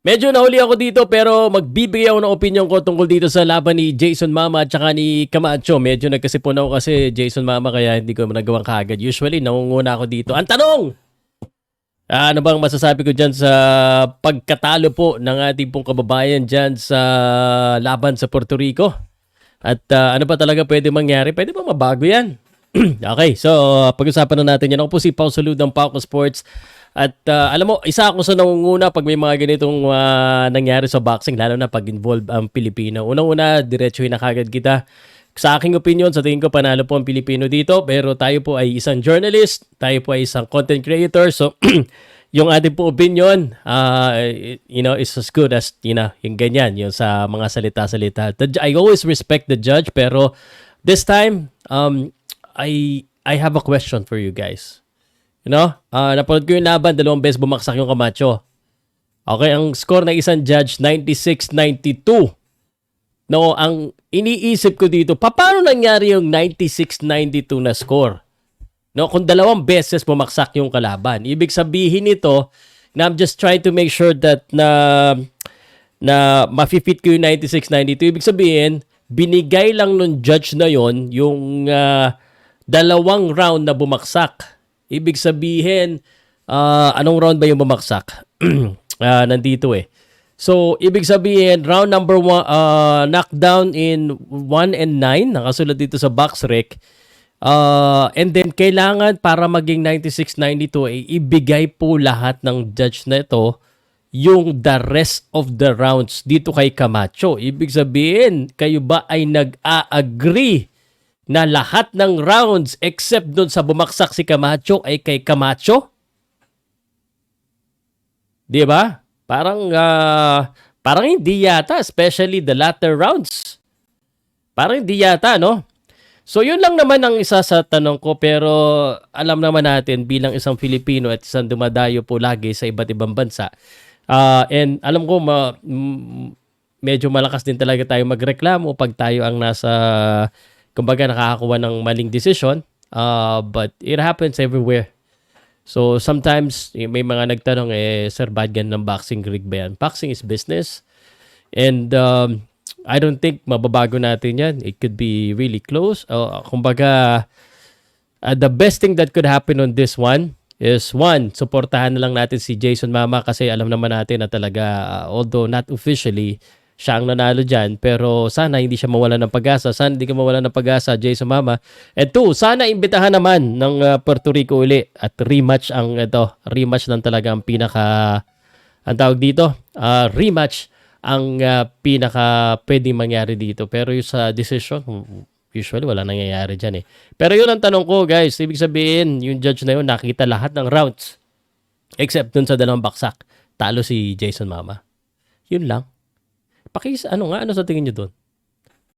Medyo nahuli ako dito pero magbibigay ako ng opinion ko tungkol dito sa laban ni Jason Mama at saka ni Camacho. Medyo nagkasipon ako kasi Jason Mama kaya hindi ko nagawang kaagad. Usually, nangunguna ako dito. Ang tanong! Ano bang masasabi ko dyan sa pagkatalo po ng ating pong kababayan dyan sa laban sa Puerto Rico? At ano ba talaga pwede mangyari? Pwede ba mabago yan? Okay, so pag-usapan na natin yan. Ako po si Pao Salud ng Pauco Sports. At alam mo, isa ako sa nangunguna pag may mga ganitong nangyari sa boxing, lalo na pag involved ang Pilipino. Unang-una, diretsuhin na kagad kita. Sa aking opinion, sa tingin ko panalo po ang Pilipino dito, pero tayo po ay isang journalist, tayo po ay isang content creator, so yung ating po opinion, is as good as, yung ganyan, yung sa mga salita-salita. I always respect the judge, pero this time, I have a question for you guys. Napanood ko yung laban, 2 beses bumaksak yung Camacho. Okay, ang score ng isang judge, 96-92. No, ang iniisip ko dito, paano nangyari yung 96-92 na score? No, kung 2 beses bumaksak yung kalaban. Ibig sabihin nito, na I'm just trying to make sure that na ma-fit ko yung 96-92. Ibig sabihin, binigay lang nung judge na yon yung 2 round na bumaksak. Ibig sabihin, anong round ba yung bumaksak? Nandito eh. So, ibig sabihin, round number 1, knockdown in 1 and 9, nakasulat dito sa box rec. And then, kailangan para maging 96-92, ibigay po lahat ng judge na ito yung the rest of the rounds dito kay Camacho. Ibig sabihin, kayo ba ay nag-a-agree na lahat ng rounds except doon sa bumaksak si Camacho ay kay Camacho? Di ba? Parang hindi yata, especially the latter rounds. Parang hindi yata, no? So, yun lang naman ang isa sa tanong ko, pero alam naman natin bilang isang Filipino at isang dumadayo po lagi sa iba't ibang bansa. And alam ko, medyo malakas din talaga tayo magreklamo pag tayo ang nasa, kumbaga nakakakuha ng maling decision. But it happens everywhere. So, sometimes, may mga nagtanong, sir, bad gan ng boxing rig ba yan? Boxing is business. And I don't think mababago natin yan. It could be really close. Kumbaga, the best thing that could happen on this one is, 1, suportahan na lang natin si Jason Mama kasi alam naman natin na talaga, although not officially, siya ang nanalo dyan, pero sana hindi siya mawala ng pag-asa. Sana hindi ka mawala ng pag-asa, Jason Mama. And 2, sana imbitahan naman ng Puerto Rico uli at rematch rematch lang talaga ang ang tawag dito, rematch ang pinaka pwedeng mangyari dito. Pero yung sa decision, usually wala nangyayari dyan eh. Pero yun ang tanong ko, guys. Ibig sabihin, yung judge na yun, nakita lahat ng rounds except dun sa 2 baksak. Talo si Jason Mama. Yun lang. Ano sa tingin nyo doon?